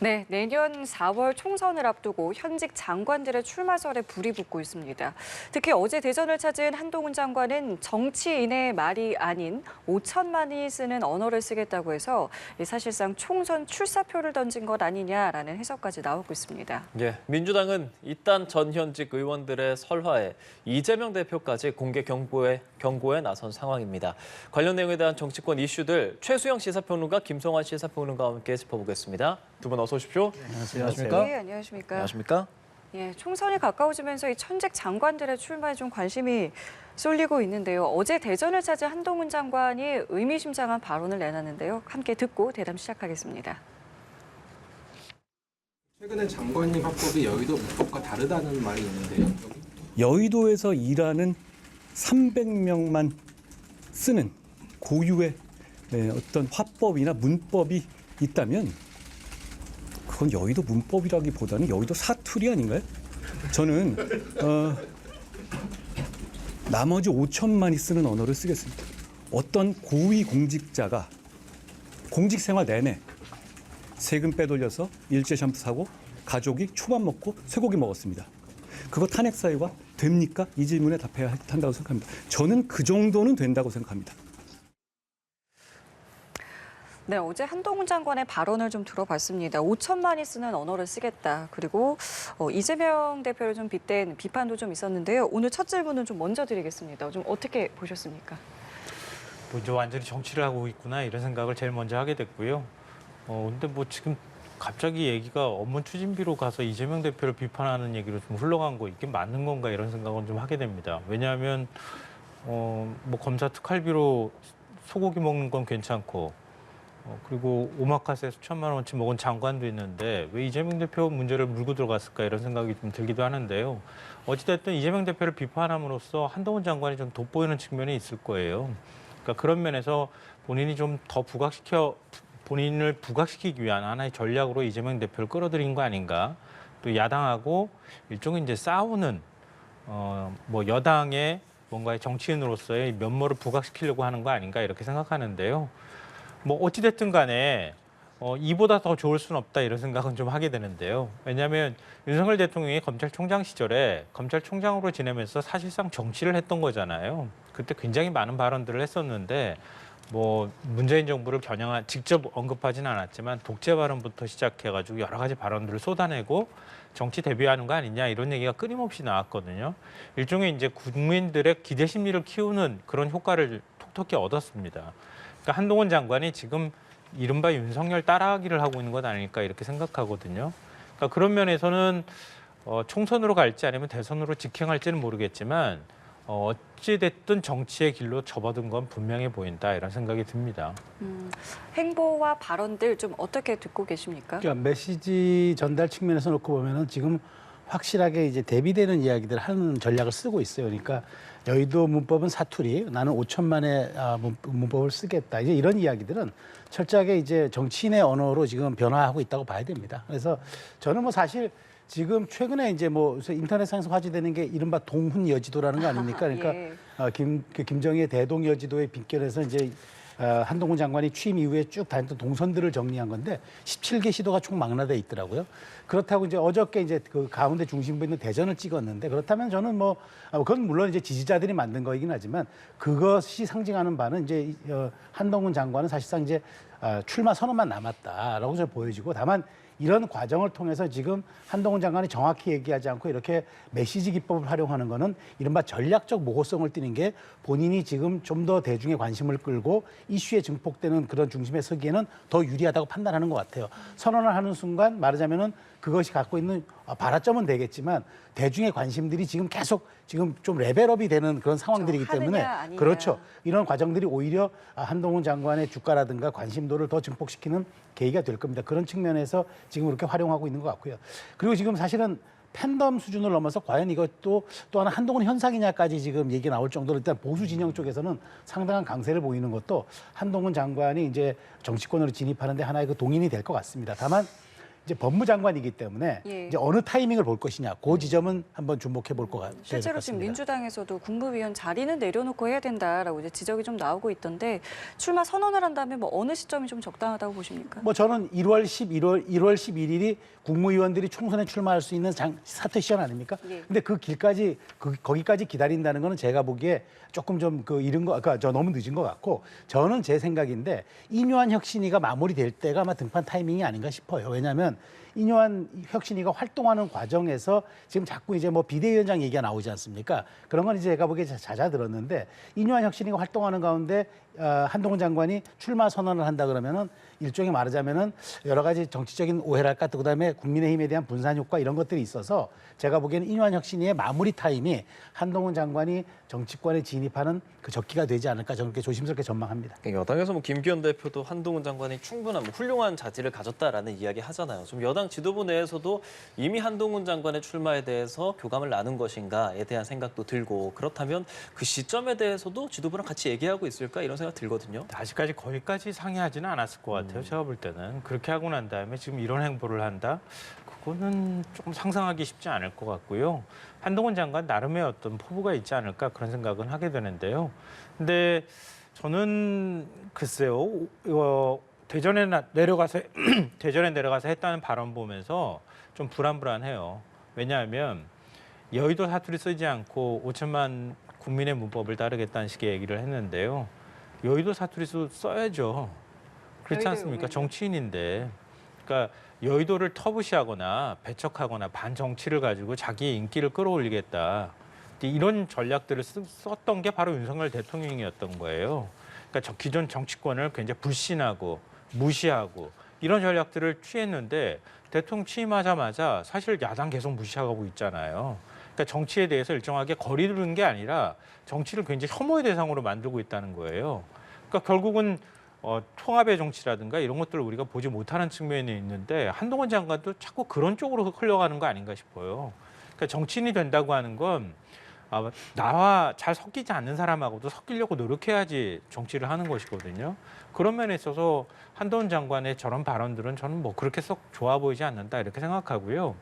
네, 내년 4월 총선을 앞두고 현직 장관들의 출마설에 불이 붙고 있습니다. 특히 어제 대전을 찾은 한동훈 장관은 정치인의 말이 아닌 5천만이 쓰는 언어를 쓰겠다고 해서 사실상 총선 출사표를 던진 것 아니냐라는 해석까지 나오고 있습니다. 예, 민주당은 이딴 전현직 의원들의 설화에 이재명 대표까지 공개 경고에 나선 상황입니다. 관련 내용에 대한 정치권 이슈들 최수영 시사평론가, 김성환 시사평론가와 함께 짚어보겠습니다. 두 분 어서 오십시오. 안녕하십니까? 네, 안녕하십니까? 안녕하십니까? 예, 총선이 가까워지면서 이 현직 장관들의 출마에 좀 관심이 쏠리고 있는데요. 어제 대전을 찾은 한동훈 장관이 의미심장한 발언을 내놨는데요. 함께 듣고 대담 시작하겠습니다. 최근에 장관님 화법이 여의도 문법과 다르다는 말이 있는데요. 여의도에서 일하는 300명만 쓰는 고유의 어떤 화법이나 문법이 있다면 그건 여의도 문법이라기보다는 여의도 사투리 아닌가요? 저는 나머지 5천만이 쓰는 언어를 쓰겠습니다. 어떤 고위 공직자가 공직 생활 내내 세금 빼돌려서 일제 샴푸 사고 가족이 초밥 먹고 쇠고기 먹었습니다. 그거 탄핵 사유가 됩니까? 이 질문에 답해야 한다고 생각합니다. 저는 그 정도는 된다고 생각합니다. 네, 어제 한동훈 장관의 발언을 좀 들어봤습니다. 5천만이 쓰는 언어를 쓰겠다. 그리고 이재명 대표를 좀 빗댄 비판도 좀 있었는데요. 오늘 첫 질문은 좀 먼저 드리겠습니다. 좀 어떻게 보셨습니까? 뭐 이제 완전히 정치를 하고 있구나 이런 생각을 제일 먼저 하게 됐고요. 근데 뭐 지금 갑자기 얘기가 업무 추진비로 가서 이재명 대표를 비판하는 얘기로 좀 흘러간 거 이게 맞는 건가 이런 생각은 좀 하게 됩니다. 왜냐하면 뭐 검사 특활비로 소고기 먹는 건 괜찮고 그리고 오마카세 수천만 원치 먹은 장관도 있는데 왜 이재명 대표 문제를 물고 들어갔을까 이런 생각이 좀 들기도 하는데요. 어찌됐든 이재명 대표를 비판함으로써 한동훈 장관이 좀 돋보이는 측면이 있을 거예요. 그러니까 그런 면에서 본인이 좀 더 본인을 부각시키기 위한 하나의 전략으로 이재명 대표를 끌어들인 거 아닌가. 또 야당하고 일종의 이제 싸우는 뭐 여당의 뭔가의 정치인으로서의 면모를 부각시키려고 하는 거 아닌가 이렇게 생각하는데요. 뭐 어찌됐든 간에 이보다 더 좋을 수는 없다 이런 생각은 좀 하게 되는데요. 왜냐하면 윤석열 대통령이 검찰총장 시절에 검찰총장으로 지내면서 사실상 정치를 했던 거잖아요. 그때 굉장히 많은 발언들을 했었는데 뭐 문재인 정부를 직접 언급하지는 않았지만 독재 발언부터 시작해가지고 여러 가지 발언들을 쏟아내고 정치 대비하는 거 아니냐 이런 얘기가 끊임없이 나왔거든요. 일종의 이제 국민들의 기대 심리를 키우는 그런 효과를 톡톡히 얻었습니다. 그러니까 한동훈 장관이 지금 이른바 윤석열 따라하기를 하고 있는 것 아닐까 이렇게 생각하거든요. 그러니까 그런 면에서는 총선으로 갈지 아니면 대선으로 직행할지는 모르겠지만 어찌됐든 정치의 길로 접어든 건 분명해 보인다 이런 생각이 듭니다. 행보와 발언들 좀 어떻게 듣고 계십니까? 그러니까 메시지 전달 측면에서 놓고 보면은 지금 확실하게 이제 대비되는 이야기들을 하는 전략을 쓰고 있어요. 그러니까 여의도 문법은 사투리, 나는 5천만의 문법을 쓰겠다. 이제 이런 이야기들은 철저하게 이제 정치인의 언어로 지금 변화하고 있다고 봐야 됩니다. 그래서 저는 뭐 사실 지금 최근에 이제 뭐 인터넷상에서 화제되는 게 이른바 동훈여지도라는 거 아닙니까? 그러니까 예. 김정희의 대동여지도의 빗결에서 이제 한동훈 장관이 취임 이후에 쭉 다녔던 동선들을 정리한 건데 17개 시도가 총 망라돼 있더라고요. 그렇다고 이제 어저께 이제 그 가운데 중심부에 있는 대전을 찍었는데 그렇다면 저는 뭐 그건 물론 이제 지지자들이 만든 거이긴 하지만 그것이 상징하는 바는 이제 한동훈 장관은 사실상 이제 출마 선언만 남았다라고 저는 보여지고 다만 이런 과정을 통해서 지금 한동훈 장관이 정확히 얘기하지 않고 이렇게 메시지 기법을 활용하는 거는 이른바 전략적 모호성을 띠는 게 본인이 지금 좀 더 대중의 관심을 끌고 이슈에 증폭되는 그런 중심에 서기에는 더 유리하다고 판단하는 것 같아요. 선언을 하는 순간 말하자면은 그것이 갖고 있는 발화점은 되겠지만 대중의 관심들이 지금 계속 지금 좀 레벨업이 되는 그런 상황들이기 때문에 아니냐. 그렇죠. 이런 과정들이 오히려 한동훈 장관의 주가라든가 관심도를 더 증폭시키는 계기가 될 겁니다. 그런 측면에서 지금 이렇게 활용하고 있는 것 같고요. 그리고 지금 사실은 팬덤 수준을 넘어서 과연 이것도 또 하나 한동훈 현상이냐까지 지금 얘기 나올 정도로 일단 보수 진영 쪽에서는 상당한 강세를 보이는 것도 한동훈 장관이 이제 정치권으로 진입하는데 하나의 그 동인이 될 것 같습니다. 다만 이제 법무장관이기 때문에 예. 이제 어느 타이밍을 볼 것이냐, 그 지점은 한번 주목해 볼 것 같아요. 실제로 지금 민주당에서도 국무위원 자리는 내려놓고 해야 된다라고 이제 지적이 좀 나오고 있던데 출마 선언을 한다면 뭐 어느 시점이 좀 적당하다고 보십니까? 뭐 저는 1월 11일이 국무위원들이 총선에 출마할 수 있는 사퇴 시간 아닙니까? 예. 근데 그 길까지 거기까지 기다린다는 거는 제가 보기에 조금 좀 이른 거, 그러니까 저 너무 늦은 것 같고, 저는 제 생각인데 인요한 혁신위가 마무리될 때가 아마 등판 타이밍이 아닌가 싶어요. 왜냐하면 인요한 혁신위가 활동하는 과정에서 지금 자꾸 이제 뭐 비대위원장 얘기가 나오지 않습니까? 그런 건 이제 제가 보기에 잦아들었는데, 인요한 혁신위가 활동하는 가운데 한동훈 장관이 출마 선언을 한다 그러면은 일종의 말하자면은 여러 가지 정치적인 오해랄까, 또 그다음에 국민의힘에 대한 분산 효과 이런 것들이 있어서 제가 보기에는 인요한 혁신위의 마무리 타임이 한동훈 장관이 정치권에 진입하는 그 적기가 되지 않을까, 저는 그렇게 조심스럽게 전망합니다. 여당에서 뭐 김기현 대표도 한동훈 장관이 충분한 훌륭한 자질을 가졌다라는 이야기 하잖아요. 좀 여당 지도부 내에서도 이미 한동훈 장관의 출마에 대해서 교감을 나눈 것인가에 대한 생각도 들고, 그렇다면 그 시점에 대해서도 지도부랑 같이 얘기하고 있을까 이런 생각 들거든요. 아직까지 거기까지 상의하지는 않았을 것 같아요. 제가 볼 때는 그렇게 하고 난 다음에 지금 이런 행보를 한다. 그거는 조금 상상하기 쉽지 않을 것 같고요. 한동훈 장관 나름의 어떤 포부가 있지 않을까 그런 생각은 하게 되는데요. 근데 저는 글쎄요, 대전에 내려가서 대전에 내려가서 했다는 발언 보면서 좀 불안해요. 왜냐하면 여의도 사투리 쓰지 않고 5천만 국민의 문법을 따르겠다는 식의 얘기를 했는데요. 여의도 사투리 써야죠. 그렇지 않습니까? 정치인인데. 그러니까 여의도를 터부시하거나 배척하거나 반정치를 가지고 자기의 인기를 끌어올리겠다. 이런 전략들을 썼던 게 바로 윤석열 대통령이었던 거예요. 그러니까 기존 정치권을 굉장히 불신하고 무시하고 이런 전략들을 취했는데, 대통령 취임하자마자 사실 야당 계속 무시하고 있잖아요. 그러니까 정치에 대해서 일정하게 거리 두는 게 아니라 정치를 굉장히 혐오의 대상으로 만들고 있다는 거예요. 그러니까 결국은 통합의 정치라든가 이런 것들을 우리가 보지 못하는 측면이 있는데, 한동훈 장관도 자꾸 그런 쪽으로 흘러가는 거 아닌가 싶어요. 그러니까 정치인이 된다고 하는 건 나와 잘 섞이지 않는 사람하고도 섞이려고 노력해야지 정치를 하는 것이거든요. 그런 면에 있어서 한동훈 장관의 저런 발언들은 저는 뭐 그렇게 썩 좋아 보이지 않는다 이렇게 생각하고요.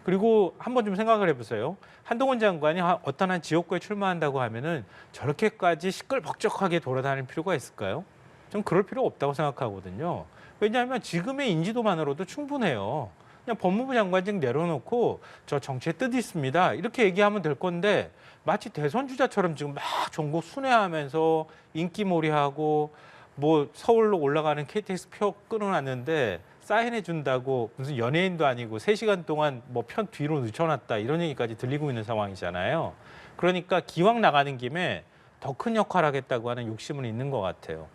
그리고 한번 좀 생각을 해보세요. 한동훈 장관이 어떤 한 지역구에 출마한다고 하면은 저렇게까지 시끌벅적하게 돌아다닐 필요가 있을까요? 전 그럴 필요 없다고 생각하거든요. 왜냐하면 지금의 인지도만으로도 충분해요. 그냥 법무부 장관직 내려놓고 저 정치에 뜻이 있습니다, 이렇게 얘기하면 될 건데, 마치 대선 주자처럼 지금 막 전국 순회하면서 인기몰이하고 뭐 서울로 올라가는 KTX 표 끊어놨는데 사인해 준다고 무슨 연예인도 아니고 3시간 동안 뭐 편 뒤로 늦춰놨다 이런 얘기까지 들리고 있는 상황이잖아요. 그러니까 기왕 나가는 김에 더 큰 역할을 하겠다고 하는 욕심은 있는 것 같아요.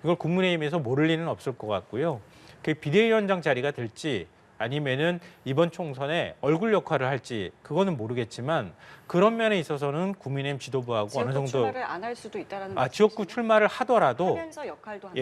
이걸 국민의힘에서 모를 리는 없을 것 같고요. 그게 비대위원장 자리가 될지 아니면은 이번 총선에 얼굴 역할을 할지 그거는 모르겠지만, 그런 면에 있어서는 국민의힘 지도부하고 어느 정도 출마를 안 할 수도 있다라는 지역구 출마를 하더라도 하면서 역할도 한다.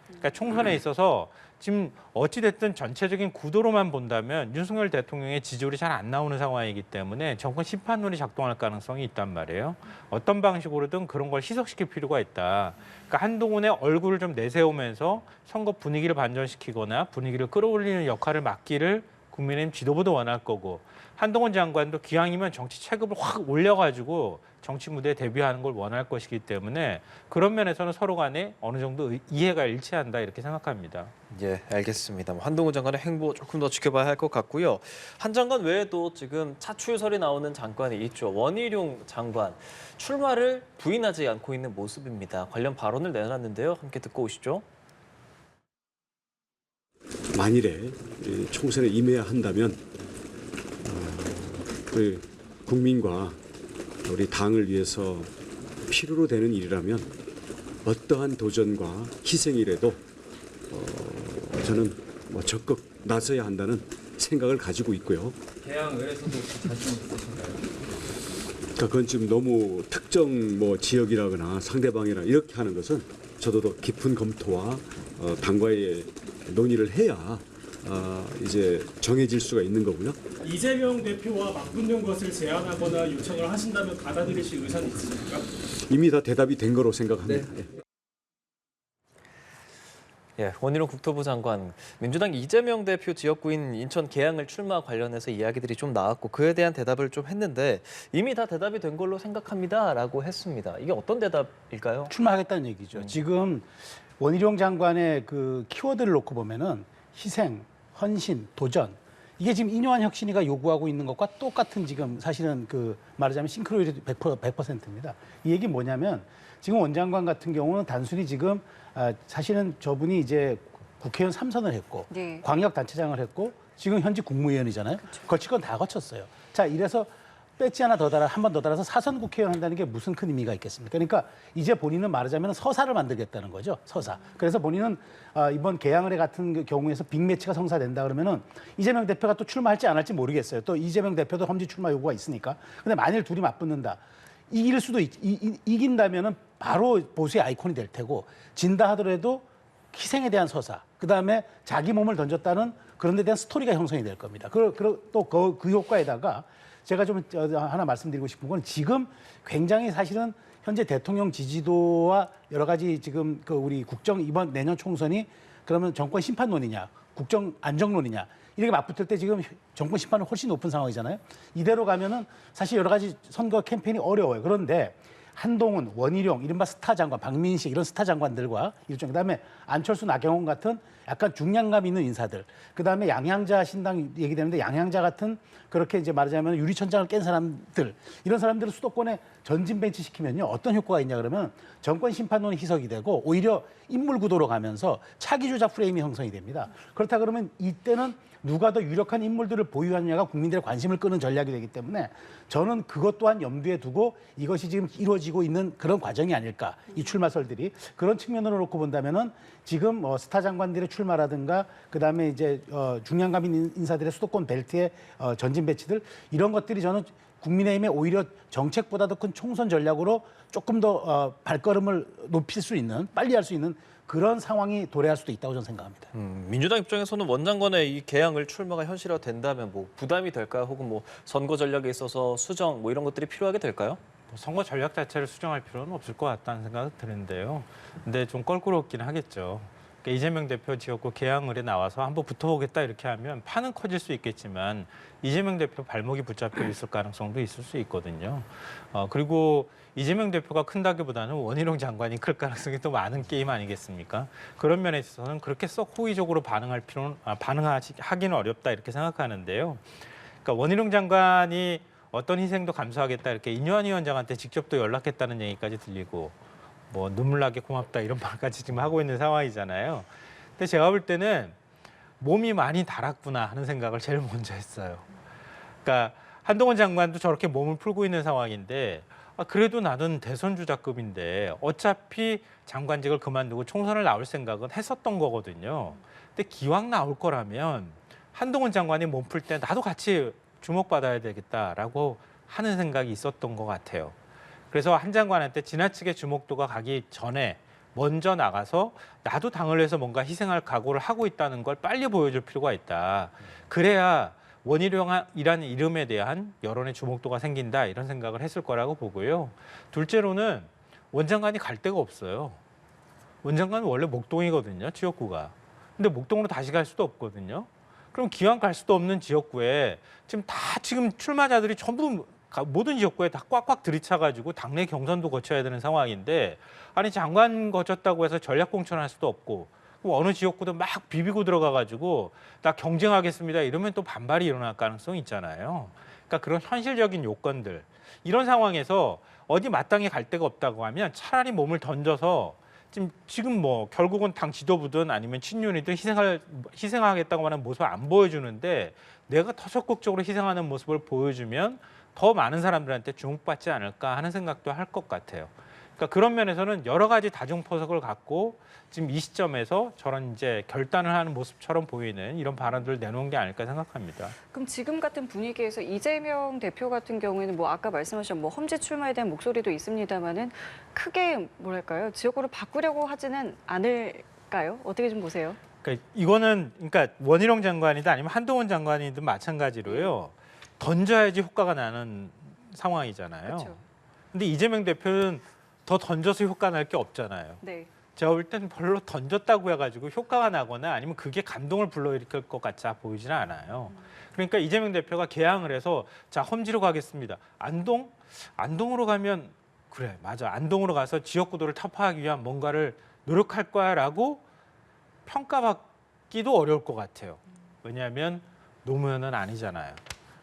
그러니까 총선에 있어서 지금 어찌 됐든 전체적인 구도로만 본다면 윤석열 대통령의 지지율이 잘 안 나오는 상황이기 때문에 정권 심판론이 작동할 가능성이 있단 말이에요. 어떤 방식으로든 그런 걸 희석시킬 필요가 있다. 그러니까 한동훈의 얼굴을 좀 내세우면서 선거 분위기를 반전시키거나 분위기를 끌어올리는 역할을 맡기를 국민의힘 지도부도 원할 거고, 한동훈 장관도 기왕이면 정치 체급을 확 올려가지고 정치 무대에 데뷔하는 걸 원할 것이기 때문에 그런 면에서는 서로 간에 어느 정도 이해가 일치한다 이렇게 생각합니다. 예, 알겠습니다. 한동훈 장관의 행보 조금 더 지켜봐야 할 것 같고요. 한 장관 외에도 지금 차출설이 나오는 장관이 있죠. 원희룡 장관 출마를 부인하지 않고 있는 모습입니다. 관련 발언을 내놨는데요. 함께 듣고 오시죠. 만일에 총선에 임해야 한다면 우리 국민과 우리 당을 위해서 필요로 되는 일이라면 어떠한 도전과 희생이라도 저는 적극 나서야 한다는 생각을 가지고 있고요. 개항을에서도 자신 있으신가요? 그러니까 그건 지금 너무 특정 지역이라거나 상대방이나 이렇게 하는 것은 저도 더 깊은 검토와 당과의 논의를 해야 이제 정해질 수가 있는 거고요. 이재명 대표와 맞붙는 것을 제안하거나 요청을 하신다면 받아들이실 의사는 있으십니까? 이미 다 대답이 된 거로 생각합니다. 네. 예, 원희룡 국토부 장관, 민주당 이재명 대표 지역구인 인천 계양을 출마 관련해서 이야기들이 좀 나왔고 그에 대한 대답을 좀 했는데 이미 다 대답이 된 걸로 생각합니다라고 했습니다. 이게 어떤 대답일까요? 출마하겠다는 얘기죠. 지금 원희룡 장관의 그 키워드를 놓고 보면은 희생, 헌신, 도전 이게 지금 인요한 혁신이가 요구하고 있는 것과 똑같은 지금 사실은 그 말하자면 싱크로율이 100%입니다. 이 얘기 뭐냐면 지금 원 장관 같은 경우는 단순히 지금 사실은 저분이 이제 국회의원 3선을 했고 네. 광역단체장을 했고 지금 현직 국무위원이잖아요. 거칠 건 다 거쳤어요. 자, 이래서 배지 하나 더 달아 한 번 더 달아서 사선 국회의원 한다는 게 무슨 큰 의미가 있겠습니까? 그러니까 이제 본인은 말하자면 서사를 만들겠다는 거죠. 서사. 그래서 본인은 이번 계양을의 같은 그 경우에서 빅매치가 성사된다 그러면은 이재명 대표가 또 출마할지 안 할지 모르겠어요. 또 이재명 대표도 험지 출마 요구가 있으니까. 근데 만일 둘이 맞붙는다. 이길 수도 이긴다면은 바로 보수의 아이콘이 될 테고 진다 하더라도 희생에 대한 서사, 그다음에 자기 몸을 던졌다는 그런 데 대한 스토리가 형성이 될 겁니다. 또 그 효과에다가 제가 좀 하나 말씀드리고 싶은 건 지금 굉장히 사실은 현재 대통령 지지도와 여러 가지 지금 그 우리 국정 이번 내년 총선이 그러면 정권 심판론이냐, 국정 안정론이냐 이렇게 맞붙을 때 지금 정권 심판은 훨씬 높은 상황이잖아요. 이대로 가면은 사실 여러 가지 선거 캠페인이 어려워요. 그런데 한동훈, 원희룡, 이른바 스타 장관, 박민식 이런 스타 장관들과 일종 그다음에 안철수, 나경원 같은 약간 중량감 있는 인사들, 그다음에 양양자 신당 얘기되는데 양양자 같은 그렇게 이제 말하자면 유리천장을 깬 사람들 이런 사람들을 수도권에 전진 벤치 시키면요 어떤 효과가 있냐 그러면 정권 심판론이 희석이 되고 오히려 인물 구도로 가면서 차기 주자 프레임이 형성이 됩니다. 그렇다 그러면 이때는 누가 더 유력한 인물들을 보유하느냐가 국민들의 관심을 끄는 전략이 되기 때문에 저는 그것 또한 염두에 두고 이것이 지금 이루어지고 있는 그런 과정이 아닐까. 이 출마설들이. 그런 측면으로 놓고 본다면은 지금 스타 장관들의 출마라든가 그다음에 이제 중량감 있는 인사들의 수도권 벨트의 전진 배치들 이런 것들이 저는 국민의힘의 오히려 정책보다도 큰 총선 전략으로 조금 더 발걸음을 높일 수 있는 빨리 할 수 있는 그런 상황이 도래할 수도 있다고 저는 생각합니다. 민주당 입장에서는 원 장관의 이 계양을 출마가 현실화된다면 뭐 부담이 될까요? 혹은 뭐 선거 전략에 있어서 수정 뭐 이런 것들이 필요하게 될까요? 선거 전략 자체를 수정할 필요는 없을 것 같다는 생각이 드는데요. 근데 좀 껄끄럽긴 하겠죠. 그러니까 이재명 대표 지역구 계양을에 나와서 한번 붙어보겠다 이렇게 하면 판은 커질 수 있겠지만 이재명 대표 발목이 붙잡혀 있을 가능성도 있을 수 있거든요. 그리고 이재명 대표가 큰다기보다는 원희룡 장관이 클 가능성이 더 많은 게임 아니겠습니까? 그런 면에 있어서는 그렇게 썩 호의적으로 반응하기는 어렵다 이렇게 생각하는데요. 그러니까 원희룡 장관이 어떤 희생도 감수하겠다 이렇게 인요한 위원장한테 직접 또 연락했다는 얘기까지 들리고 뭐 눈물 나게 고맙다 이런 말까지 지금 하고 있는 상황이잖아요. 근데 제가 볼 때는 몸이 많이 달았구나 하는 생각을 제일 먼저 했어요. 그러니까 한동훈 장관도 저렇게 몸을 풀고 있는 상황인데 그래도 나는 대선 주자급인데 어차피 장관직을 그만두고 총선을 나올 생각은 했었던 거거든요. 근데 기왕 나올 거라면 한동훈 장관이 몸 풀 때 나도 같이 주목받아야 되겠다라고 하는 생각이 있었던 것 같아요. 그래서 한 장관한테 지나치게 주목도가 가기 전에 먼저 나가서 나도 당을 위해서 뭔가 희생할 각오를 하고 있다는 걸 빨리 보여줄 필요가 있다. 그래야 원희룡이라는 이름에 대한 여론의 주목도가 생긴다 이런 생각을 했을 거라고 보고요. 둘째로는 원 장관이 갈 데가 없어요. 원 장관은 원래 목동이거든요, 지역구가. 근데 목동으로 다시 갈 수도 없거든요. 그럼 기왕 갈 수도 없는 지역구에 지금 출마자들이 전부 모든 지역구에 다 꽉꽉 들이차가지고 당내 경선도 거쳐야 되는 상황인데 아니 장관 거쳤다고 해서 전략 공천할 수도 없고 어느 지역구도 막 비비고 들어가가지고 나 경쟁하겠습니다 이러면 또 반발이 일어날 가능성이 있잖아요. 그러니까 그런 현실적인 요건들 이런 상황에서 어디 마땅히 갈 데가 없다고 하면 차라리 몸을 던져서 지금 뭐 결국은 당 지도부든 아니면 친윤이든 희생하겠다고 하는 모습을 안 보여주는데 내가 더 적극적으로 희생하는 모습을 보여주면 더 많은 사람들한테 주목받지 않을까 하는 생각도 할 것 같아요. 그러니까 그런 면에서는 여러 가지 다중포석을 갖고 지금 이 시점에서 저런 이제 결단을 하는 모습처럼 보이는 이런 발언들을 내놓은 게 아닐까 생각합니다. 그럼 지금 같은 분위기에서 이재명 대표 같은 경우에는 뭐 아까 말씀하신 뭐 험지 출마에 대한 목소리도 있습니다만은 크게 뭐랄까요 지역구를 바꾸려고 하지는 않을까요? 어떻게 좀 보세요? 그러니까 이거는 원희룡 장관이든 아니면 한동훈 장관이든 마찬가지로요. 던져야지 효과가 나는 상황이잖아요. 그렇죠. 근데 이재명 대표는 더 던져서 효과 날 게 없잖아요. 네. 제가 볼 때는 별로 던졌다고 해가지고 효과가 나거나 아니면 그게 감동을 불러일으킬 것 같지 보이지는 않아요. 그러니까 이재명 대표가 개항을 해서 자 험지로 가겠습니다. 안동으로 가면 그래 맞아 안동으로 가서 지역구도를 타파하기 위한 뭔가를 노력할 거야라고 평가받기도 어려울 것 같아요. 왜냐하면 노무현은 아니잖아요.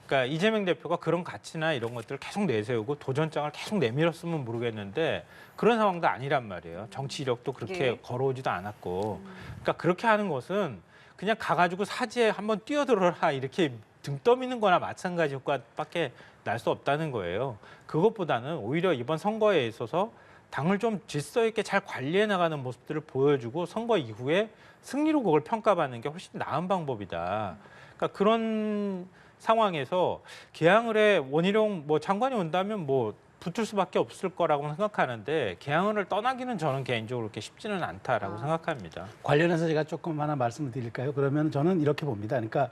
그러니까 이재명 대표가 그런 가치나 이런 것들을 계속 내세우고 도전장을 계속 내밀었으면 모르겠는데 그런 상황도 아니란 말이에요. 정치 이력도 그렇게 예. 걸어오지도 않았고. 그러니까 그렇게 하는 것은 그냥 가가지고 사지에 한번 뛰어들어라 이렇게 등 떠미는 거나 마찬가지 효과밖에 날 수 없다는 거예요. 그것보다는 오히려 이번 선거에 있어서 당을 좀 질서 있게 잘 관리해 나가는 모습들을 보여주고 선거 이후에 승리로 그걸 평가받는 게 훨씬 나은 방법이다. 그러니까 그런 상황에서 개항을 해 원희룡 장관이 온다면 붙을 수밖에 없을 거라고 생각하는데 개항을 떠나기는 저는 개인적으로 그렇게 쉽지는 않다라고 생각합니다. 관련해서 제가 조금 하나 말씀을 드릴까요? 그러면 저는 이렇게 봅니다. 그러니까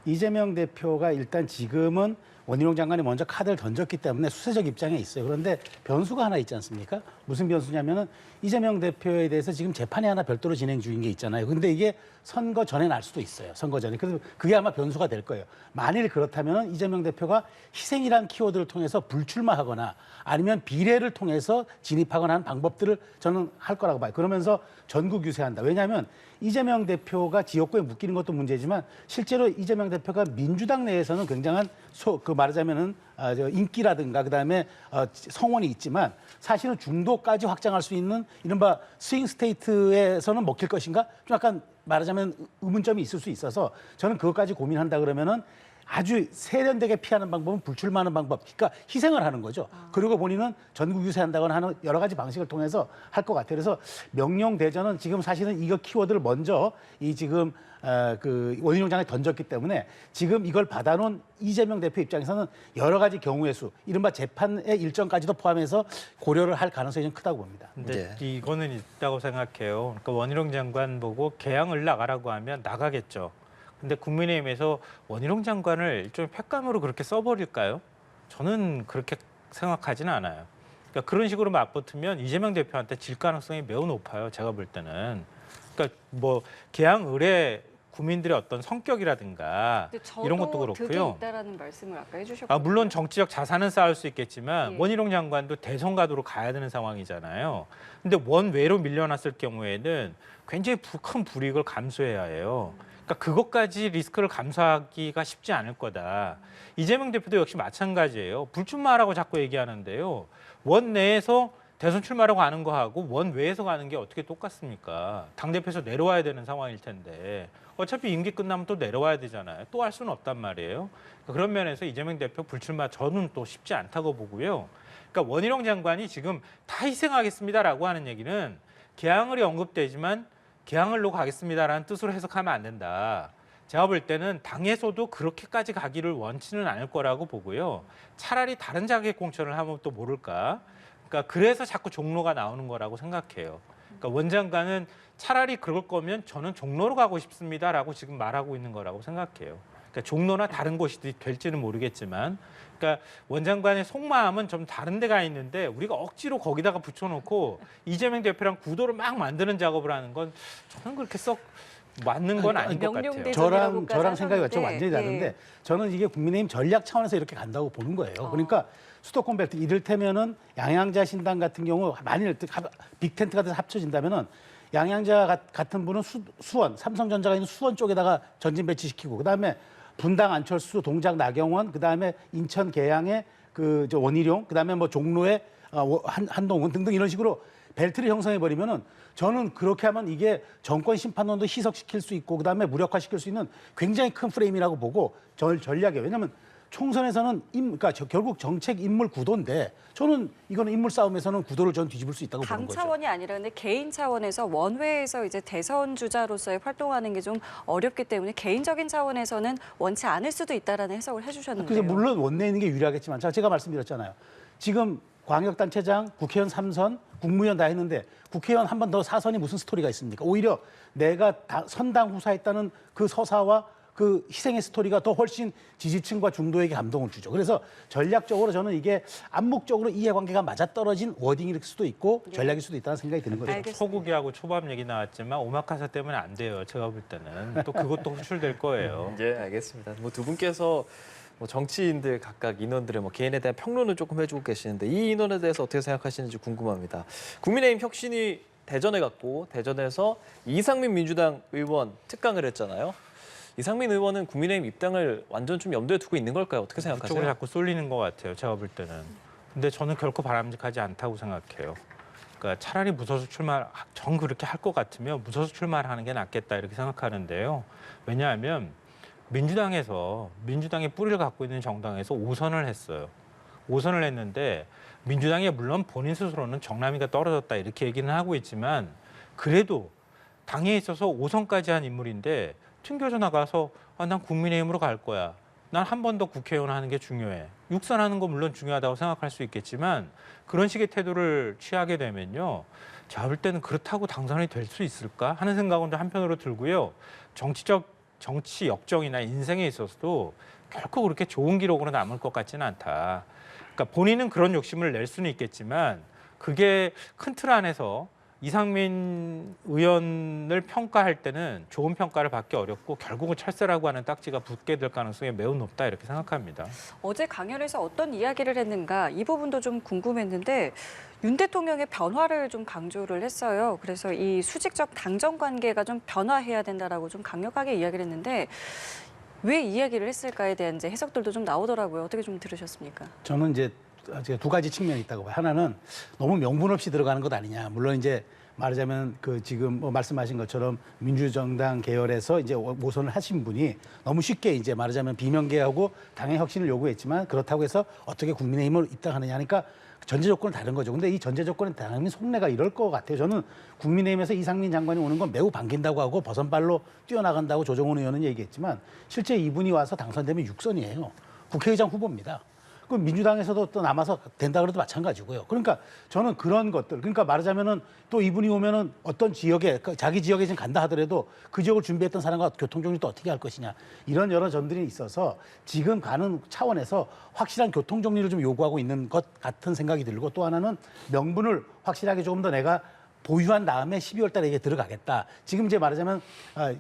이재명 대표가 일단 지금은 원희룡 장관이 먼저 카드를 던졌기 때문에 수세적 입장에 있어요. 그런데 변수가 하나 있지 않습니까? 무슨 변수냐면은 이재명 대표에 대해서 지금 재판이 하나 별도로 진행 중인 게 있잖아요. 근데 이게 선거 전에 날 수도 있어요. 선거 전에. 그래서 그게 아마 변수가 될 거예요. 만일 그렇다면 이재명 대표가 희생이라는 키워드를 통해서 불출마하거나 아니면 비례를 통해서 진입하거나 하는 방법들을 저는 할 거라고 봐요. 그러면서 전국 유세한다. 왜냐하면 이재명 대표가 지역구에 묶이는 것도 문제지만 실제로 이재명 대표가 민주당 내에서는 굉장한 말하자면은 인기라든가 그다음에 성원이 있지만 사실은 중도까지 확장할 수 있는 이른바 스윙 스테이트에서는 먹힐 것인가? 좀 약간 말하자면 의문점이 있을 수 있어서 저는 그것까지 고민한다 그러면은 아주 세련되게 피하는 방법은 불출마하는 방법. 그러니까 희생을 하는 거죠. 그리고 본인은 전국 유세한다거나 하는 여러 가지 방식을 통해서 할 것 같아요. 그래서 명령 대전은 지금 사실은 이거 키워드를 먼저 지금 그 원희룡 장관이 던졌기 때문에 지금 이걸 받아놓은 이재명 대표 입장에서는 여러 가지 경우의 수, 이른바 재판의 일정까지도 포함해서 고려를 할 가능성이 좀 크다고 봅니다. 근데 이거는 있다고 생각해요. 그러니까 원희룡 장관 보고 개항을 나가라고 하면 나가겠죠. 근데 국민의힘에서 원희룡 장관을 일종의 횟감으로 그렇게 써버릴까요? 저는 그렇게 생각하지는 않아요. 그러니까 그런 식으로 맞붙으면 이재명 대표한테 질 가능성이 매우 높아요. 제가 볼 때는. 그러니까 개항 의뢰 국민들의 어떤 성격이라든가 이런 것도 그렇고요. 득이 있다라는 말씀을 아까 해주셨고. 물론 정치적 자산은 쌓을 수 있겠지만 예. 원희룡 장관도 대선 가도로 가야 되는 상황이잖아요. 근데 원외로 밀려났을 경우에는 굉장히 큰 불이익을 감수해야 해요. 그러니까 그것까지 리스크를 감수하기가 쉽지 않을 거다. 이재명 대표도 역시 마찬가지예요. 불출마하라고 자꾸 얘기하는데요. 원 내에서 대선 출마라고 하는 거하고 원 외에서 가는 게 어떻게 똑같습니까? 당대표에서 내려와야 되는 상황일 텐데 어차피 임기 끝나면 또 내려와야 되잖아요. 또 할 수는 없단 말이에요. 그러니까 그런 면에서 이재명 대표 불출마 저는 또 쉽지 않다고 보고요. 그러니까 원희룡 장관이 지금 다 희생하겠습니다라고 하는 얘기는 개항을이 언급되지만 개항을로 가겠습니다라는 뜻으로 해석하면 안 된다. 제가 볼 때는 당에서도 그렇게까지 가기를 원치는 않을 거라고 보고요. 차라리 다른 자객 공천을 하면 또 모를까. 그러니까 그래서 자꾸 종로가 나오는 거라고 생각해요. 그러니까 원 장관은 차라리 그럴 거면 저는 종로로 가고 싶습니다라고 지금 말하고 있는 거라고 생각해요. 그러니까 종로나 다른 곳이 될지는 모르겠지만, 그러니까 원 장관의 속마음은 좀 다른 데가 있는데 우리가 억지로 거기다가 붙여놓고 이재명 대표랑 구도를 막 만드는 작업을 하는 건 저는 그렇게 썩 맞는 건 아닌 것 같아요. 명령대전이라고까지 저랑 생각이 좀 하셨는데, 완전히 다른데 예. 저는 이게 국민의힘 전략 차원에서 이렇게 간다고 보는 거예요. 그러니까 수도권 벨트 이를테면은 양양자 신당 같은 경우 만일 빅텐트가 돼서 합쳐진다면은 양양자 같은 분은 수원, 삼성전자가 있는 수원 쪽에다가 전진 배치시키고 그다음에 분당 안철수, 동작 나경원, 그다음에 인천 계양의 원희룡, 그다음에 종로의 한동훈 등등 이런 식으로 벨트를 형성해 버리면은 저는 그렇게 하면 이게 정권 심판론도 희석시킬 수 있고 그다음에 무력화시킬 수 있는 굉장히 큰 프레임이라고 보고 전략이에요. 왜냐하면 총선에서는 그러니까 결국 정책 인물 구도인데 저는 이거는 인물 싸움에서는 구도를 전 뒤집을 수 있다고 보는 당 거죠. 차원이 아니라 근데 개인 차원에서 원외에서 이제 대선 주자로서의 활동하는 게 좀 어렵기 때문에 개인적인 차원에서는 원치 않을 수도 있다라는 해석을 해주셨는데요. 그래서 물론 원내에 있는 게 유리하겠지만 제가 말씀드렸잖아요. 지금 광역단체장, 국회의원 3선, 국무위원 다 했는데 국회의원 한 번 더 4선이 무슨 스토리가 있습니까? 오히려 내가 선당 후사했다는 그 서사와 그 희생의 스토리가 더 훨씬 지지층과 중도에게 감동을 주죠. 그래서 전략적으로 저는 이게 암묵적으로 이해관계가 맞아떨어진 워딩일 수도 있고 전략일 수도 있다는 생각이 드는 거죠. 알겠습니다. 소고기하고 초밥 얘기 나왔지만 오마카세 때문에 안 돼요. 제가 볼 때는 또 그것도 호출될 거예요. 예, 알겠습니다. 뭐 두 분께서 뭐 정치인들 각각 인원들의 뭐 개인에 대한 평론을 조금 해주고 계시는데 이 인원에 대해서 어떻게 생각하시는지 궁금합니다. 국민의힘 혁신이 대전에 갔고 대전에서 이상민 민주당 의원 특강을 했잖아요. 이상민 의원은 국민의힘 입당을 완전 좀 염두에 두고 있는 걸까요? 어떻게 생각하세요? 그쪽으로 자꾸 쏠리는 것 같아요. 제가 볼 때는. 근데 저는 결코 바람직하지 않다고 생각해요. 그러니까 차라리 무소속 출마, 정 그렇게 할 것 같으면 무소속 출마를 하는 게 낫겠다 이렇게 생각하는데요. 왜냐하면 민주당에서 민주당의 뿌리를 갖고 있는 정당에서 5선을 했어요. 5선을 했는데 민주당이 물론 본인 스스로는 정남이가 떨어졌다 이렇게 얘기는 하고 있지만 그래도 당에 있어서 5선까지 한 인물인데 튕겨져 나가서 난 국민의힘으로 갈 거야. 난 한 번 더 국회의원 하는 게 중요해. 6선 하는 거 물론 중요하다고 생각할 수 있겠지만 그런 식의 태도를 취하게 되면요. 제가 볼 때는 그렇다고 당선이 될 수 있을까 하는 생각은 좀 한편으로 들고요. 정치 역정이나 인생에 있어서도 결코 그렇게 좋은 기록으로 남을 것 같지는 않다. 그러니까 본인은 그런 욕심을 낼 수는 있겠지만 그게 큰 틀 안에서 이상민 의원을 평가할 때는 좋은 평가를 받기 어렵고 결국은 철새라고 하는 딱지가 붙게 될 가능성이 매우 높다 이렇게 생각합니다. 어제 강연에서 어떤 이야기를 했는가 이 부분도 좀 궁금했는데 윤 대통령의 변화를 좀 강조를 했어요. 그래서 이 수직적 당정 관계가 좀 변화해야 된다라고 좀 강력하게 이야기를 했는데 왜 이야기를 했을까에 대한 이제 해석들도 좀 나오더라고요. 어떻게 좀 들으셨습니까? 저는 이제 두 가지 측면이 있다고 봐요. 하나는 너무 명분 없이 들어가는 것 아니냐. 물론 이제 말하자면 그 지금 뭐 말씀하신 것처럼 민주정당 계열에서 이제 모선을 하신 분이 너무 쉽게 이제 말하자면 비명계하고 당의 혁신을 요구했지만 그렇다고 해서 어떻게 국민의힘을 입당하느냐 하니까 전제 조건은 다른 거죠. 근데 이 전제 조건은 당연히 속내가 이럴 것 같아요. 저는 국민의힘에서 이상민 장관이 오는 건 매우 반긴다고 하고 버선발로 뛰어나간다고 조정훈 의원은 얘기했지만 실제 이분이 와서 당선되면 6선이에요. 국회의장 후보입니다. 그 민주당에서도 또 남아서 된다 그래도 마찬가지고요. 그러니까 저는 그런 것들, 그러니까 말하자면은 또 이분이 오면은 어떤 지역에 자기 지역에 지금 간다 하더라도 그 지역을 준비했던 사람과 교통정리 또 어떻게 할 것이냐 이런 여러 점들이 있어서 지금 가는 차원에서 확실한 교통정리를 좀 요구하고 있는 것 같은 생각이 들고 또 하나는 명분을 확실하게 조금 더 내가 보유한 다음에 12월 달에 이게 들어가겠다. 지금 이제 말하자면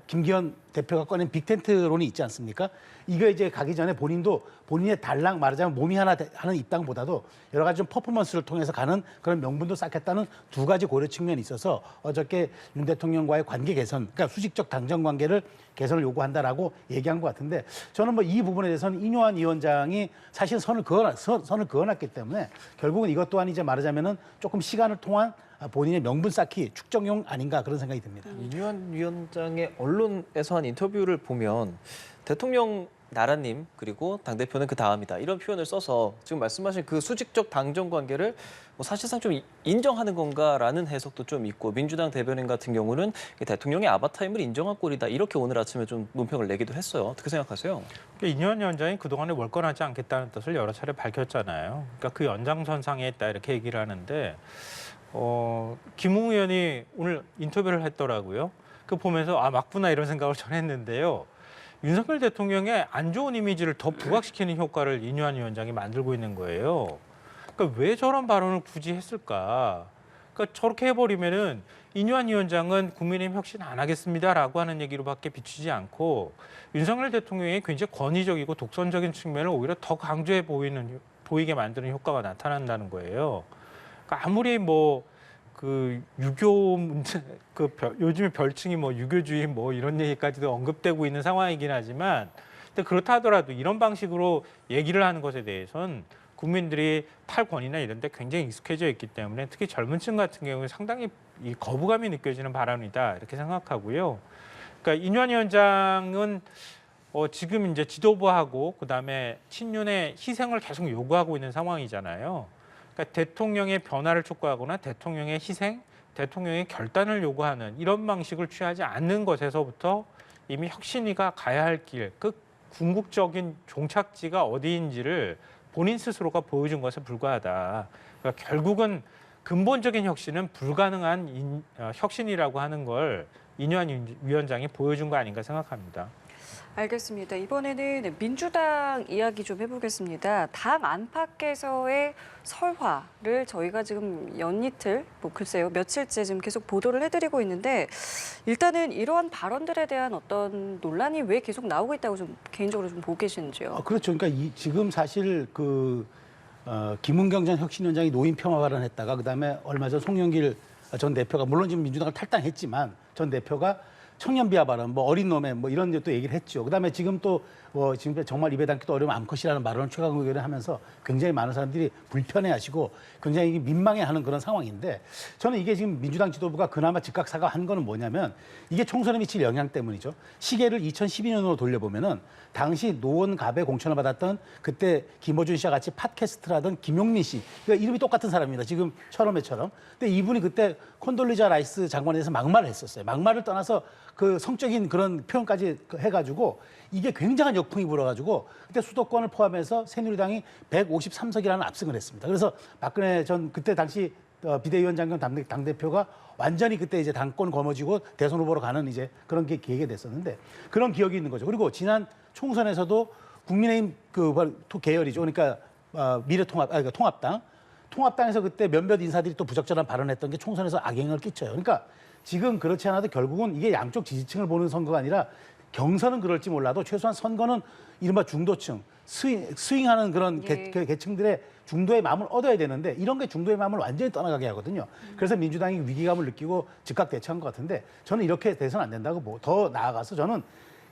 김기현 대표가 꺼낸 빅텐트론이 있지 않습니까? 이거 이제 가기 전에 본인도 본인의 달랑 말하자면 몸이 하나 하는 입당보다도 여러 가지 좀 퍼포먼스를 통해서 가는 그런 명분도 쌓겠다는 두 가지 고려 측면이 있어서 어저께 윤 대통령과의 관계 개선, 그러니까 수직적 당정 관계를 개선을 요구한다라고 얘기한 것 같은데 저는 뭐 이 부분에 대해서는 이뇨한 위원장이 사실 선을 그어놨기 때문에 결국은 이것 또한 이제 말하자면은 조금 시간을 통한 본인의 명분 쌓기 축적용 아닌가 그런 생각이 듭니다. 이뇨한 위원장의 언론에서 한 인터뷰를 보면 대통령 나라님 그리고 당대표는 그 다음이다 이런 표현을 써서 지금 말씀하신 그 수직적 당정 관계를 뭐 사실상 좀 인정하는 건가라는 해석도 좀 있고 민주당 대변인 같은 경우는 대통령의 아바타임을 인정한 꼴이다 이렇게 오늘 아침에 좀 논평을 내기도 했어요. 어떻게 생각하세요? 이뇨한 위원장이 그동안에 월권하지 않겠다는 뜻을 여러 차례 밝혔잖아요. 그러니까 그 연장선상에 있다 이렇게 얘기를 하는데 김웅 의원이 오늘 인터뷰를 했더라고요. 그 보면서 맞구나 이런 생각을 전했는데요. 윤석열 대통령의 안 좋은 이미지를 더 부각시키는 효과를 이뇨한 위원장이 만들고 있는 거예요. 그러니까 왜 저런 발언을 굳이 했을까? 그러니까 저렇게 해버리면은 이뇨한 위원장은 국민의힘 혁신 안 하겠습니다라고 하는 얘기로밖에 비추지 않고 윤석열 대통령이 굉장히 권위적이고 독선적인 측면을 오히려 더 강조해 보이게 만드는 효과가 나타난다는 거예요. 그러니까 아무리 그 유교 문제, 요즘에 별칭이 유교주의 이런 얘기까지도 언급되고 있는 상황이긴 하지만, 근데 그렇다 하더라도 이런 방식으로 얘기를 하는 것에 대해서는 국민들이 탈권이나 이런 데 굉장히 익숙해져 있기 때문에 특히 젊은 층 같은 경우에 상당히 이 거부감이 느껴지는 발언이다 이렇게 생각하고요. 그러니까 이뇨한 위원장은 지금 이제 지도부하고 그다음에 친윤의 희생을 계속 요구하고 있는 상황이잖아요. 그러니까 대통령의 변화를 촉구하거나 대통령의 희생, 대통령의 결단을 요구하는 이런 방식을 취하지 않는 것에서부터 이미 혁신위가 가야 할 길, 그 궁극적인 종착지가 어디인지를 본인 스스로가 보여준 것에 불과하다. 그러니까 결국은 근본적인 혁신은 불가능한 혁신이라고 하는 걸 이뇨한 위원장이 보여준 거 아닌가 생각합니다. 알겠습니다. 이번에는 민주당 이야기 좀 해보겠습니다. 당 안팎에서의 설화를 저희가 지금 연이틀, 글쎄요, 며칠째 지금 계속 보도를 해드리고 있는데 일단은 이러한 발언들에 대한 어떤 논란이 왜 계속 나오고 있다고 좀 개인적으로 좀 보고 계시는지요? 그렇죠. 그러니까 지금 사실 김은경 전 혁신위원장이 노인 평화 발언했다가 그다음에 얼마 전 송영길 전 대표가 물론 지금 민주당을 탈당했지만 전 대표가 청년 비하 발언, 어린 놈의 이런 또 얘기를 했죠. 그다음에 지금 또 지금 정말 입에 담기도 어려운 암컷이라는 발언을 최강욱 의원이 하면서 굉장히 많은 사람들이 불편해하시고 굉장히 민망해하는 그런 상황인데 저는 이게 지금 민주당 지도부가 그나마 즉각 사과한 거는 뭐냐면 이게 총선에 미칠 영향 때문이죠. 시계를 2012년으로 돌려보면은 당시 노원갑에 공천을 받았던 그때 김어준 씨와 같이 팟캐스트를 하던 김용민 씨, 그러니까 이름이 똑같은 사람입니다. 지금 처럼에처럼. 근데 이분이 그때 콘돌리자 라이스 장관에 대해서 막말을 했었어요. 막말을 떠나서 그 성적인 그런 표현까지 해가지고 이게 굉장한 역풍이 불어가지고 그때 수도권을 포함해서 새누리당이 153석이라는 압승을 했습니다. 그래서 박근혜 전 그때 당시 비대위원장 겸 당대표가 완전히 그때 이제 당권 거머쥐고 대선 후보로 가는 이제 그런 게 계획이 됐었는데 그런 기억이 있는 거죠. 그리고 지난 총선에서도 국민의힘 계열이죠. 그러니까 그러니까 통합당에서 그때 몇몇 인사들이 또 부적절한 발언했던 게 총선에서 악영향을 끼쳐요. 그러니까 지금 그렇지 않아도 결국은 이게 양쪽 지지층을 보는 선거가 아니라 경선은 그럴지 몰라도 최소한 선거는 이른바 중도층, 스윙하는 그런 계층들의 중도의 마음을 얻어야 되는데 이런 게 중도의 마음을 완전히 떠나가게 하거든요. 그래서 민주당이 위기감을 느끼고 즉각 대처한 것 같은데 저는 이렇게 돼서는 안 된다고 더 나아가서 저는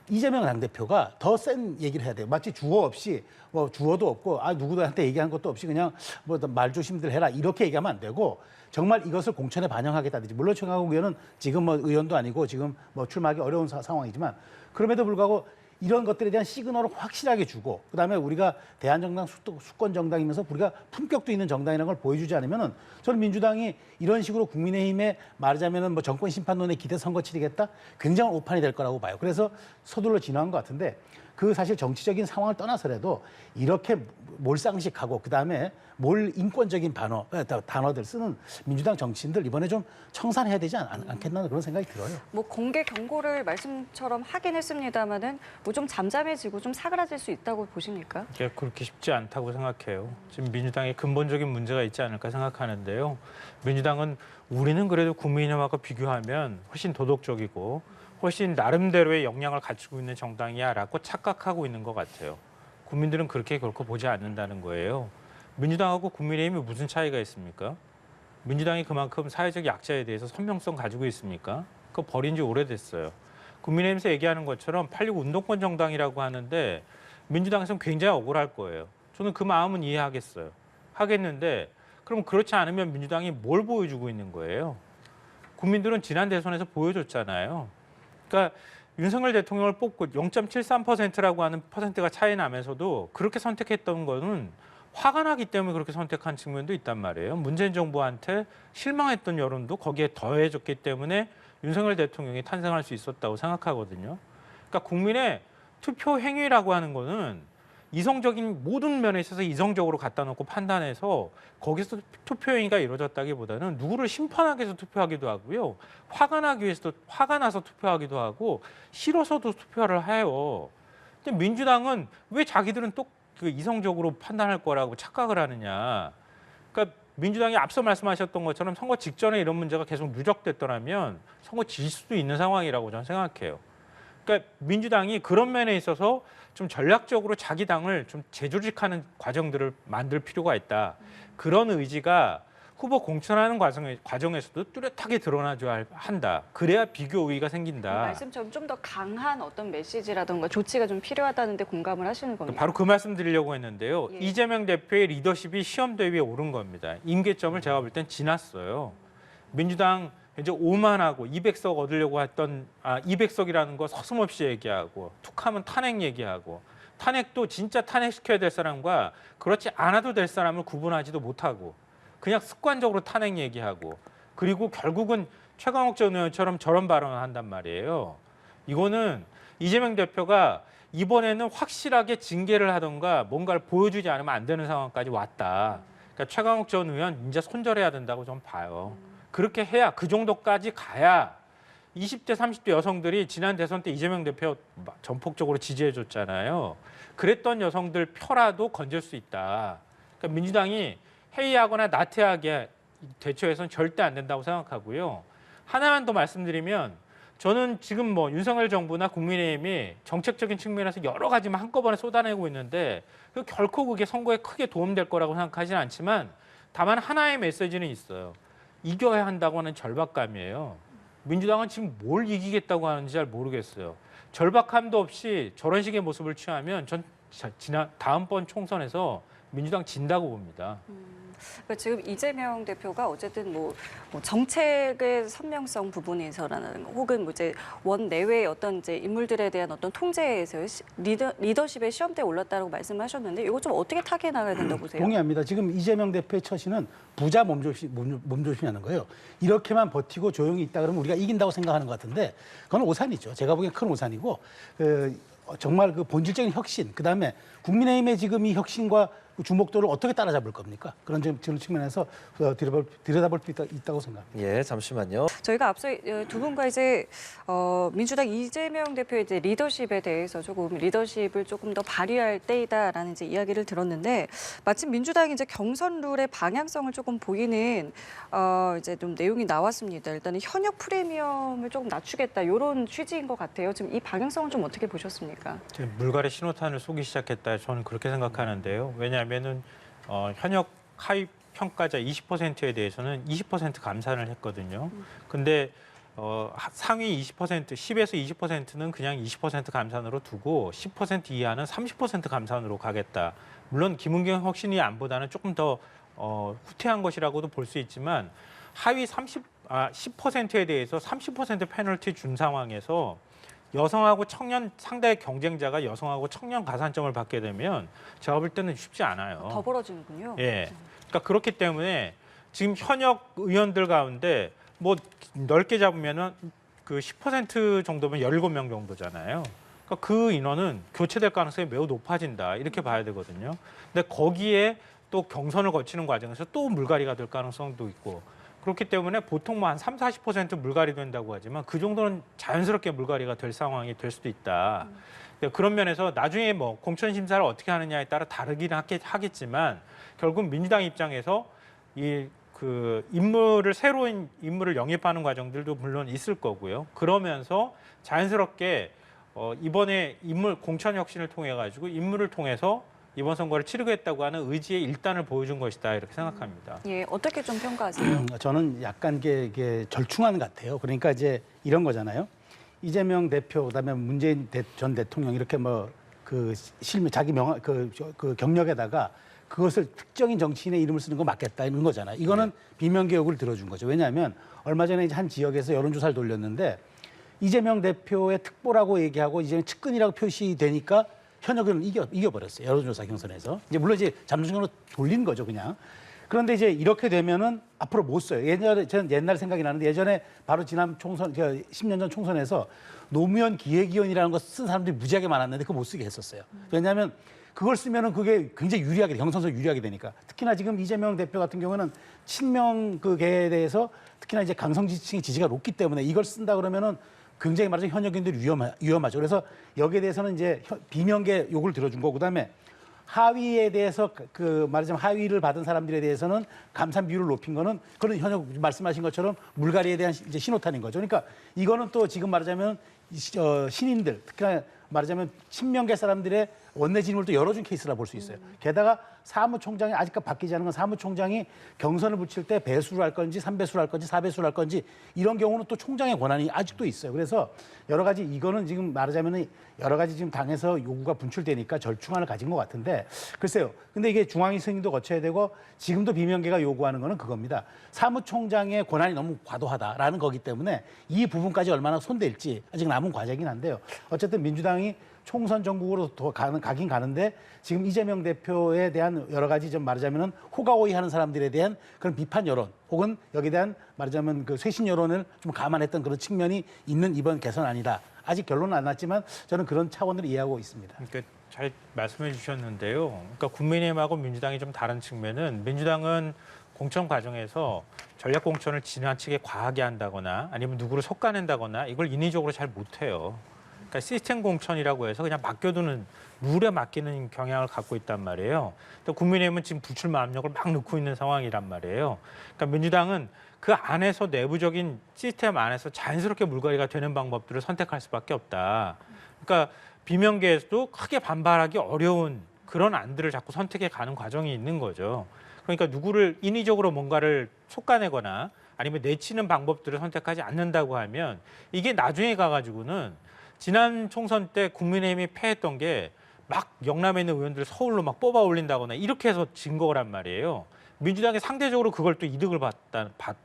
이재명 당대표가 더 센 얘기를 해야 돼요. 마치 주어 없이 주어도 없고 누구한테 얘기한 것도 없이 그냥 말 조심들 해라 이렇게 얘기하면 안 되고 정말 이것을 공천에 반영하겠다든지 물론 최강욱 의원은 지금 의원도 아니고 지금 출마하기 어려운 상황이지만 그럼에도 불구하고 이런 것들에 대한 시그널을 확실하게 주고 그다음에 우리가 대한정당 수권 정당이면서 우리가 품격도 있는 정당이라는 걸 보여주지 않으면은 저는 민주당이 이런 식으로 국민의힘에 말하자면은 정권 심판론에 기대 선거 치르겠다 굉장한 오판이 될 거라고 봐요. 그래서 서둘러 진화한 것 같은데 그 사실 정치적인 상황을 떠나서라도 이렇게 몰상식하고 그다음에 인권적인 단어들 쓰는 민주당 정치인들 이번에 좀 청산해야 되지 않겠나 그런 생각이 들어요. 공개 경고를 말씀처럼 하긴 했습니다만은 좀 잠잠해지고 좀 사그라질 수 있다고 보십니까? 그렇게 쉽지 않다고 생각해요. 지금 민주당에 근본적인 문제가 있지 않을까 생각하는데요. 민주당은 우리는 그래도 국민의힘하고 비교하면 훨씬 도덕적이고 훨씬 나름대로의 역량을 갖추고 있는 정당이야라고 착각하고 있는 것 같아요. 국민들은 그렇게 결코 보지 않는다는 거예요. 민주당하고 국민의힘이 무슨 차이가 있습니까? 민주당이 그만큼 사회적 약자에 대해서 선명성 가지고 있습니까? 그거 버린 지 오래됐어요. 국민의힘에서 얘기하는 것처럼 8.6 운동권 정당이라고 하는데 민주당에서는 굉장히 억울할 거예요. 저는 그 마음은 하겠는데 그럼 그렇지 않으면 민주당이 뭘 보여주고 있는 거예요? 국민들은 지난 대선에서 보여줬잖아요. 그러니까 윤석열 대통령을 뽑고 0.73%라고 하는 퍼센트가 차이 나면서도 그렇게 선택했던 거는 화가 나기 때문에 그렇게 선택한 측면도 있단 말이에요. 문재인 정부한테 실망했던 여론도 거기에 더해졌기 때문에 윤석열 대통령이 탄생할 수 있었다고 생각하거든요. 그러니까 국민의 투표 행위라고 하는 거는 이성적인 모든 면에 있어서 이성적으로 갖다 놓고 판단해서 거기서 투표 행위가 이루어졌다기보다는 누구를 심판하기 위해서 투표하기도 하고요. 화가 나서 투표하기도 하고 싫어서도 투표를 해요. 근데 민주당은 왜 자기들은 또 그 이성적으로 판단할 거라고 착각을 하느냐. 그러니까 민주당이 앞서 말씀하셨던 것처럼 선거 직전에 이런 문제가 계속 누적됐더라면 선거 질 수도 있는 상황이라고 저는 생각해요. 그러니까 민주당이 그런 면에 있어서 좀 전략적으로 자기 당을 좀 재조직하는 과정들을 만들 필요가 있다. 그런 의지가 후보 공천하는 과정에서도 뚜렷하게 드러나줘야 한다. 그래야 비교 우위가 생긴다. 말씀처럼 좀 더 강한 어떤 메시지라든가 조치가 좀 필요하다는데 공감을 하시는 겁니다. 바로 그 말씀 드리려고 했는데요. 예. 이재명 대표의 리더십이 시험대 위에 오른 겁니다. 임계점을 제가 볼 땐 지났어요. 민주당 이제 오만하고 200석 얻으려고 했던 200석이라는 거 서슴없이 얘기하고 툭하면 탄핵 얘기하고 탄핵도 진짜 탄핵시켜야 될 사람과 그렇지 않아도 될 사람을 구분하지도 못하고 그냥 습관적으로 탄핵 얘기하고 그리고 결국은 최강욱 전 의원처럼 저런 발언을 한단 말이에요. 이거는 이재명 대표가 이번에는 확실하게 징계를 하던가 뭔가를 보여주지 않으면 안 되는 상황까지 왔다. 그러니까 최강욱 전 의원 이제 손절해야 된다고 좀 봐요. 그렇게 해야 그 정도까지 가야 20대, 30대 여성들이 지난 대선 때 이재명 대표 전폭적으로 지지해줬잖아요. 그랬던 여성들 표라도 건질 수 있다. 그러니까 민주당이 해이하거나 나태하게 대처해서는 절대 안 된다고 생각하고요. 하나만 더 말씀드리면 저는 지금 뭐 윤석열 정부나 국민의힘이 정책적인 측면에서 여러 가지만 한꺼번에 쏟아내고 있는데 결코 그게 선거에 크게 도움될 거라고 생각하지는 않지만 다만 하나의 메시지는 있어요. 이겨야 한다고 하는 절박감이에요. 민주당은 지금 뭘 이기겠다고 하는지 잘 모르겠어요. 절박함도 없이 저런 식의 모습을 취하면 전 다음번 총선에서 민주당 진다고 봅니다. 그러니까 지금 이재명 대표가 어쨌든 뭐 정책의 선명성 부분에서라는 혹은 뭐 이제 원 내외의 어떤 이제 인물들에 대한 어떤 통제에서 리더십의 시험대에 올랐다고 말씀하셨는데 이거 좀 어떻게 타개해 나가야 된다고 보세요? 동의합니다. 지금 이재명 대표의 처신은 부자 몸조심하는 거예요. 이렇게만 버티고 조용히 있다 그러면 우리가 이긴다고 생각하는 것 같은데 그건 오산이죠. 제가 보기엔 큰 오산이고 정말 그 본질적인 혁신, 그다음에 국민의힘의 지금 이 혁신과 주목도를 어떻게 따라잡을 겁니까? 그런 측면에서 들여다볼 필요가 있다고 생각합니다. 예, 잠시만요. 저희가 앞서 두 분과 이제 민주당 이재명 대표의 이제 리더십에 대해서 리더십을 조금 더 발휘할 때이다라는 이제 이야기를 들었는데 마침 민주당이 이제 경선 룰의 방향성을 조금 보이는 이제 좀 내용이 나왔습니다. 일단은 현역 프리미엄을 조금 낮추겠다 이런 취지인 것 같아요. 지금 이 방향성은 좀 어떻게 보셨습니까? 지금 물갈이 신호탄을 쏘기 시작했다. 저는 그렇게 생각하는데요. 왜냐하면은 현역 하위 평가자 20%에 대해서는 20% 감산을 했거든요. 근데 상위 20%, 10에서 20%는 그냥 20% 감산으로 두고 10% 이하는 30% 감산으로 가겠다. 물론 김은경 혁신이 안보다는 조금 더 후퇴한 것이라고도 볼 수 있지만 하위 10%에 대해서 30% 페널티 준 상황에서 여성하고 청년 상대의 경쟁자가 여성하고 청년 가산점을 받게 되면 제가 볼 때는 쉽지 않아요. 더 벌어지는군요. 예. 그러니까 그렇기 때문에 지금 현역 의원들 가운데 뭐 넓게 잡으면은 그 10% 정도면 17명 정도잖아요. 그러니까 그 인원은 교체될 가능성이 매우 높아진다. 이렇게 봐야 되거든요. 근데 거기에 또 경선을 거치는 과정에서 또 물갈이가 될 가능성도 있고 그렇기 때문에 보통 뭐 한 30-40% 물갈이 된다고 하지만 그 정도는 자연스럽게 물갈이가 될 상황이 될 수도 있다. 그런 면에서 나중에 뭐 공천 심사를 어떻게 하느냐에 따라 다르긴 하겠지만 결국 민주당 입장에서 새로운 인물을 영입하는 과정들도 물론 있을 거고요. 그러면서 자연스럽게 이번에 공천 혁신을 통해 가지고 인물을 통해서 이번 선거를 치르겠다고 하는 의지의 일단을 보여준 것이다 이렇게 생각합니다. 예, 어떻게 좀 평가하세요? 저는 약간 이게 절충안 같아요. 그러니까 이제 이런 거잖아요. 이재명 대표 그다음에 문재인 전 대통령 이렇게 자기 그 경력에다가 그것을 특정인 정치인의 이름을 쓰는 거 맞겠다 이런 거잖아요. 이거는 비명계 요구를 들어준 거죠. 왜냐하면 얼마 전에 이제 한 지역에서 여론조사를 돌렸는데 이재명 대표의 특보라고 얘기하고 이제 측근이라고 표시되니까 현역을 이겨버렸어요. 여론조사 경선에서. 이제 물론 이제 잠수정으로 돌린 거죠, 그냥. 그런데 이제 이렇게 되면은 앞으로 못 써요. 저는 옛날 생각이 나는데 예전에 바로 지난 10년 전 총선에서 노무현 기획위원이라는 거 쓴 사람들이 무지하게 많았는데 그거 못 쓰게 했었어요. 왜냐하면 그걸 쓰면은 그게 굉장히 유리하게 경선에서 유리하게 되니까. 특히나 지금 이재명 대표 같은 경우는 친명 그계에 대해서 특히나 이제 강성 지지층의 지지가 높기 때문에 이걸 쓴다 그러면은 굉장히 말하자면 현역인들이 위험하죠. 그래서 여기에 대해서는 이제 비명계 요구를 들어준 거고, 그다음에 하위에 대해서 말하자면 하위를 받은 사람들에 대해서는 감산 비율을 높인 거는 그런 현역 말씀하신 것처럼 물갈이에 대한 이제 신호탄인 거죠. 그러니까 이거는 또 지금 말하자면 신인들 특히나 말하자면 친명계 사람들의 원내 진입을 또 열어준 케이스라 볼 수 있어요. 게다가 사무총장이 아직까지 바뀌지 않은 건 사무총장이 경선을 붙일 때 배수를 할 건지 3배수를 할 건지 4배수를 할 건지 이런 경우는 또 총장의 권한이 아직도 있어요. 그래서 여러 가지 이거는 지금 말하자면 여러 가지 지금 당에서 요구가 분출되니까 절충안을 가진 것 같은데 글쎄요. 근데 이게 중앙위 승인도 거쳐야 되고 지금도 비명계가 요구하는 거는 그겁니다. 사무총장의 권한이 너무 과도하다라는 거기 때문에 이 부분까지 얼마나 손댈지 아직 남은 과제이긴 한데요. 어쨌든 민주당이 총선 전국으로 더 가긴 가는데 지금 이재명 대표에 대한 여러 가지 좀 말하자면은 호가호위하는 사람들에 대한 그런 비판 여론 혹은 여기에 대한 말하자면 그 쇄신 여론을 좀 감안했던 그런 측면이 있는 이번 개선안이다. 아직 결론은 안 났지만 저는 그런 차원으로 이해하고 있습니다. 그러니까 잘 말씀해 주셨는데요. 그러니까 국민의힘하고 민주당이 좀 다른 측면은 민주당은 공천 과정에서 전략 공천을 지나치게 과하게 한다거나 아니면 누구를 솎아낸다거나 이걸 인위적으로 잘 못해요. 그러니까 시스템 공천이라고 해서 그냥 맡겨두는 룰에 맡기는 경향을 갖고 있단 말이에요. 또 국민의힘은 지금 불출마 압력을 막 넣고 있는 상황이란 말이에요. 그러니까 민주당은 그 안에서 내부적인 시스템 안에서 자연스럽게 물갈이가 되는 방법들을 선택할 수밖에 없다. 그러니까 비명계에서도 크게 반발하기 어려운 그런 안들을 자꾸 선택해 가는 과정이 있는 거죠. 그러니까 누구를 인위적으로 뭔가를 솎아내거나 아니면 내치는 방법들을 선택하지 않는다고 하면 이게 나중에 가가지고는 지난 총선 때 국민의힘이 패했던 게 막 영남에 있는 의원들을 서울로 막 뽑아 올린다거나 이렇게 해서 진 거란 말이에요. 민주당이 상대적으로 그걸 또 이득을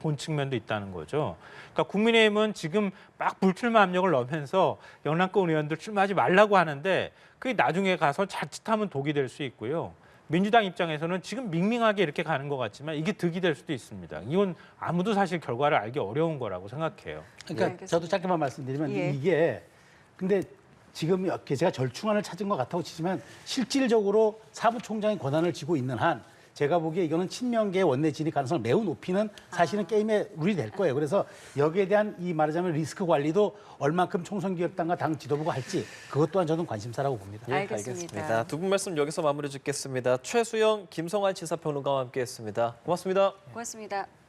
본 측면도 있다는 거죠. 그러니까 국민의힘은 지금 막 불출마 압력을 넣으면서 영남권 의원들 출마하지 말라고 하는데 그게 나중에 가서 자칫하면 독이 될 수 있고요. 민주당 입장에서는 지금 밍밍하게 이렇게 가는 것 같지만 이게 득이 될 수도 있습니다. 이건 아무도 사실 결과를 알기 어려운 거라고 생각해요. 그러니까 네, 저도 짧게만 말씀드리면 예. 이게 근데 지금 이렇게 제가 절충안을 찾은 것 같다고 치지만 실질적으로 사무총장의 권한을 쥐고 있는 한 제가 보기에 이거는 친명계 원내 진입 가능성을 매우 높이는 사실은 게임의 룰이 될 거예요. 그래서 여기에 대한 이 말하자면 리스크 관리도 얼만큼 총선기획단과 당 지도부가 할지 그것 또한 저는 관심사라고 봅니다. 예, 알겠습니다. 두 분 말씀 여기서 마무리 짓겠습니다. 최수영, 김성환 시사평론가와 함께했습니다. 고맙습니다. 고맙습니다.